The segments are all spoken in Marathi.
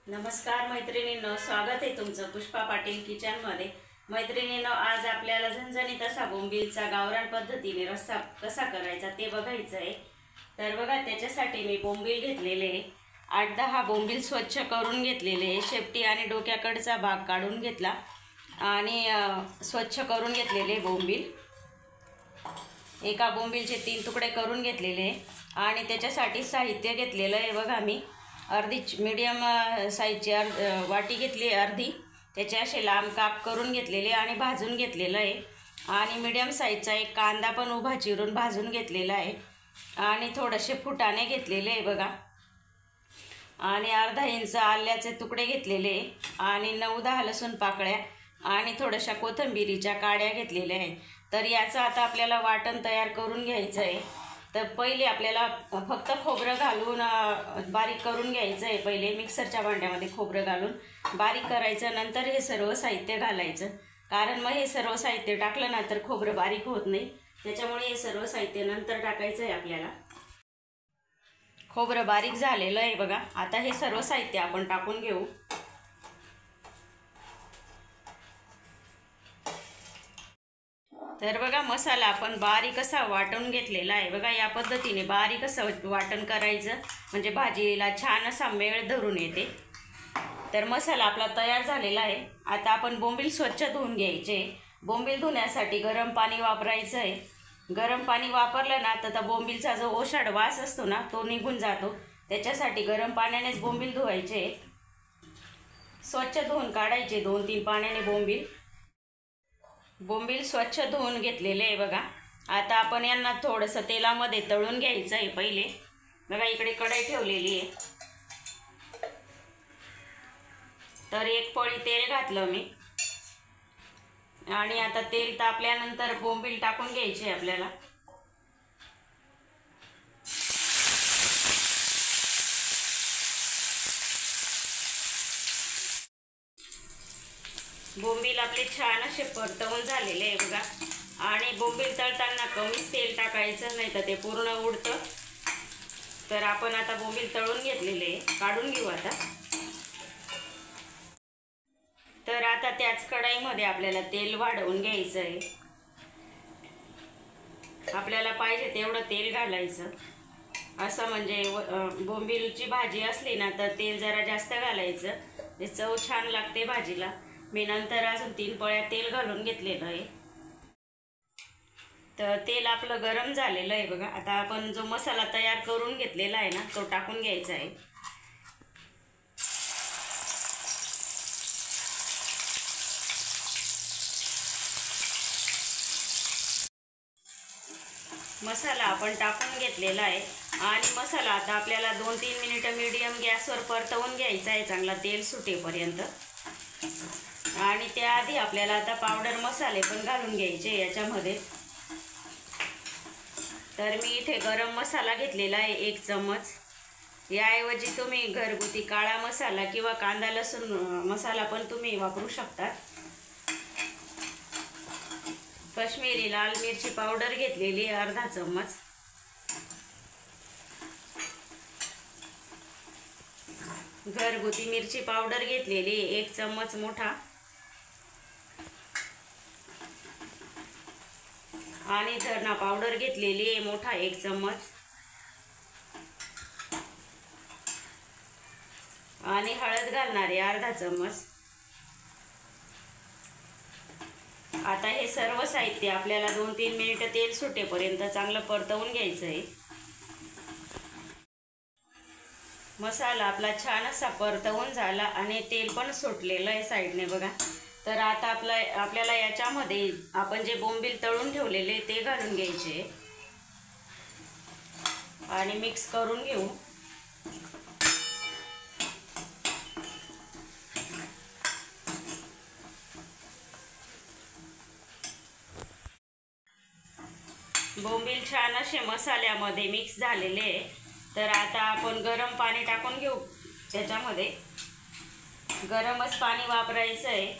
नमस्कार मैत्रिणींनो, स्वागत आहे तुमचं पुष्पा पाटील किचनमध्ये। मैत्रिणींनो, आज आपल्याला झणझणीत असा बोंबीलचा गावरान पद्धतीने रस्सा कसा करायचा ते बघायचं आहे। तर बघा, त्याच्यासाठी मी बोंबील घेतलेले 8-10 बोंबील स्वच्छ करून घेतलेले, शेपटी आणि डोक्याकडचा भाग काढून घेतला आणि स्वच्छ करून घेतलेले बोंबील। एका बोंबीलचे 3 तुकडे करून घेतलेले आणि त्याच्यासाठी साहित्य घेतलेलं आहे बघा। मी अर्धी मीडियम साईजची वाटी घेतली, अर्धी त्याचे असे लांब काप करून घेतलेले आणि भाजून घेतलेलं आहे। आणि मीडियम साईजचा एक कांदा पण उभा चिरून भाजून घेतलेला आहे आणि थोडेसे फुटाणे घेतलेले आहे बघा। आणि अर्धा इंच आल्याचे तुकडे घेतलेले आणि 9-10 लसूण पाकळ्या आणि थोड्याशा कोथिंबीरीच्या काड्या घेतलेल्या आहेत। तर याचं आता आपल्याला वाटण तयार करून घ्यायचं आहे। तर पहिले आपल्याला फक्त खोबरं घालून बारीक करून घ्यायचं आहे। पहिले मिक्सरच्या भांड्यामध्ये खोबरं घालून बारीक करायचं, नंतर हे सर्व साहित्य घालायचं। कारण मग हे सर्व साहित्य टाकलं ना तर खोबरं बारीक होत नाही, त्याच्यामुळे हे सर्व साहित्य नंतर टाकायचं आहे आपल्याला। खोबरं बारीक झालेलं आहे बघा। आता हे सर्व साहित्य आपण टाकून घेऊ। तर बघा, मसाला आपण बारीक असा वाटून घेतलेला आहे बघा। या पद्धतीने बारीक असं वाटण करायचं, म्हणजे भाजीला छान असा मेळ धरून येते। तर मसाला आपला तयार झालेला आहे। आता आपण बोंबील स्वच्छ धुवून घ्यायचे। बोंबील धुण्यासाठी गरम पाणी वापरायचं आहे। गरम पाणी वापरलं ना तर बोंबीलचा जो ओशाड वास असतो ना तो निघून जातो, त्याच्यासाठी गरम पाण्यानेच बोंबील धुवायचे। स्वच्छ धुवून काढायचे 2-3 पाण्याने बोंबील। बोंबील स्वच्छ धुवून घेतलेले आहे बघा। आता आपण यांना थोडंसं तेलामध्ये तळून घ्यायचं आहे। पहिले बघा, इकडे कढई ठेवलेली आहे, तर एक पळी तेल घातलं मी आणि आता तेल तापल्यानंतर बोंबील टाकून घ्यायचे आपल्याला। बोंबील आपले छान असे परतवून झालेले आहे बघा। आणि बोंबील तळताना कमीच तेल टाकायचं, नाही तर ते पूर्ण उडतं। तर आपण आता बोंबील तळून घेतलेले काढून घेऊ आता। तर आता त्याच कढईमध्ये आपल्याला तेल वाढवून घ्यायचं आहे। आपल्याला पाहिजे तेवढं तेल घालायचं। असं म्हणजे बोंबीलची भाजी असली ना तर तेल जरा जास्त घालायचं, ते चव छान लागते भाजीला। मी नंतर अजून 3 पळ्या तेल घालून घेतलेलं आहे। तर तेल आपलं गरम झालेलं आहे बघा। आता आपण जो मसाला तयार करून घेतलेला आहे ना तो टाकून घ्यायचा आहे। मसाला आपण टाकून घेतलेला आहे आणि मसाला आता आपल्याला 2-3 मिनिटं मीडियम गॅसवर परतवून घ्यायचा आहे, चांगला तेल सुटेपर्यंत। आणि त्याआधी आपल्याला आता पावडर मसाले पण घालून घ्यायचे याच्यामध्ये। तर मी इथे गरम मसाला घेतलेला आहे 1 चम्मच। याऐवजी तुम्ही घरगुती काळा मसाला किंवा कांदा लसूण मसाला पण तुम्ही वापरू शकता। काश्मीरी लाल मिरची पावडर घेतलेली अर्धा चम्मच। घरगुती मिरची पावडर घेतलेली 1 चम्मच मोठा। आणि धना पावडर घेतलेली मोठा 1 चम्मच। आणि हळद घालणारे अर्धा चम्मच। आता हे सर्व साहित्य आपल्याला 2-3 मिनिटं तेल सुटेपर्यंत चांगलं परतवून घ्यायचं आहे। मसाला आपला छान असा परतवून झाला आणि तेल पण सुटलेलं आहे साईडने बघा। तर आता आपल्याला याच्यामध्ये आपण जे बोंबील तळून ठेवलेले ते घालून घ्यायचे आणि मिक्स करून घेऊ। बोंबील छान असे मसाल्यामध्ये मिक्स झालेले आहे। तर आता आपण गरम पाणी टाकून घेऊ त्याच्यामध्ये। गरमच पाणी वापरायचं आहे।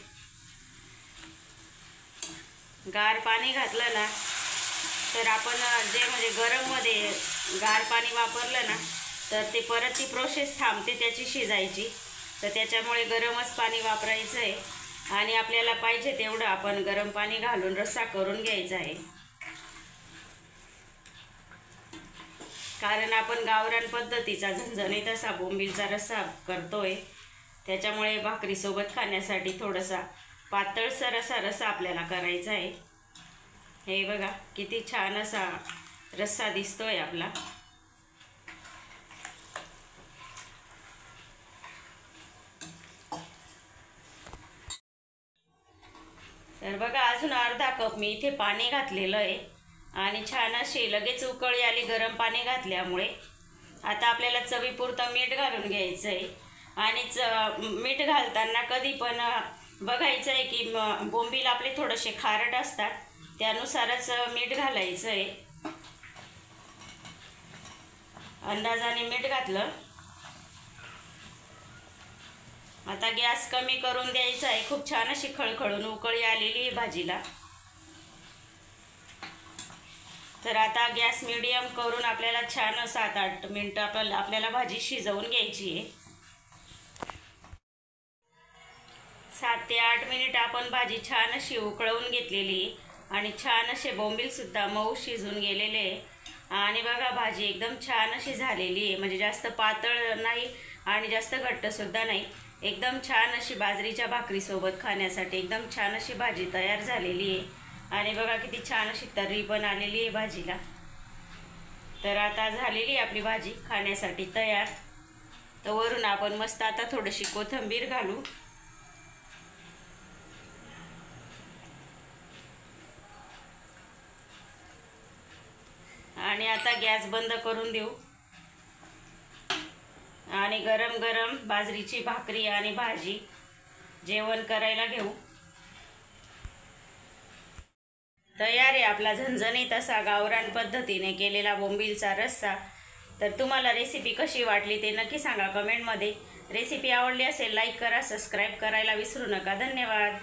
गार पाणी घातलं ना तर आपण जे म्हणजे गरममध्ये गार पाणी वापरलं ना तर ते परत ती प्रोसेस थांबते त्याची शिजायची। तर त्याच्यामुळे गरमच पाणी वापरायचं आहे आणि आपल्याला पाहिजे तेवढं आपण गरम पाणी घालून रस्सा करून घ्यायचा आहे. कारण आपण गावरान पद्धतीचा झणझणीत असा बोंबीलचा रस्सा करतोय, त्याच्यामुळे भाकरीसोबत खाण्यासाठी थोडासा पातळसर असा रस्सा आपल्याला करायचा आहे. हे बघा किती छान असा रस्सा दिसतोय आपला. तर बघा अजून अर्धा कप मी इथे पाणी घातलेलं आहे आणि छान अशी लगेच उकळी आली गरम पाणी घातल्यामुळे. आता आपल्याला चवीपुरतं मीठ घालून घ्यायचं आहे आणि मीठ घालताना कधी पण बघायचं आहे की बोंबील आपले थोडेसे खारट असतात, त्यानुसारच मीठ घालायचं आहे. अंदाजाने मीठ घातलं. आता गॅस कमी करून द्यायचा आहे. खूप छान अशी खळखळून उकळी आलेली आहे भाजीला. तर आता गॅस मीडियम करून आपल्याला छान 7-8 मिनटं आपल्याला भाजी शिजवून घ्यायची आहे. 7 ते 8 मिनिट आपण भाजी छान अशी उकळवून घेतलेली आणि छान असे बोंबीलसुद्धा मऊ शिजून गेलेले आहे. आणि बघा भाजी एकदम छान अशी झालेली आहे, म्हणजे जास्त पातळ नाही आणि जास्त घट्टसुद्धा नाही. एकदम छान अशी बाजरीच्या भाकरीसोबत खाण्यासाठी एकदम छान अशी भाजी तयार झालेली आहे. आणि बघा किती छान अशी तर्री पण आलेली आहे भाजीला. तर आता झालेली आपली भाजी खाण्यासाठी तयार. तर वरून आपण मस्त आता थोडीशी कोथिंबीर घालू आणि आता गॅस बंद करून देऊ आणि गरम गरम बाजरीची भाकरी आणि भाजी जेवण करायला घेऊ. तयार आहे आपला झणझणीत असा गावरान पद्धतीने केलेला बोंबीलचा रस्सा. तर तुम्हाला रेसिपी कशी वाटली ते नक्की सांगा कमेंटमध्ये. रेसिपी आवडली असेल लाईक करा, सबस्क्राईब करायला विसरू नका. धन्यवाद.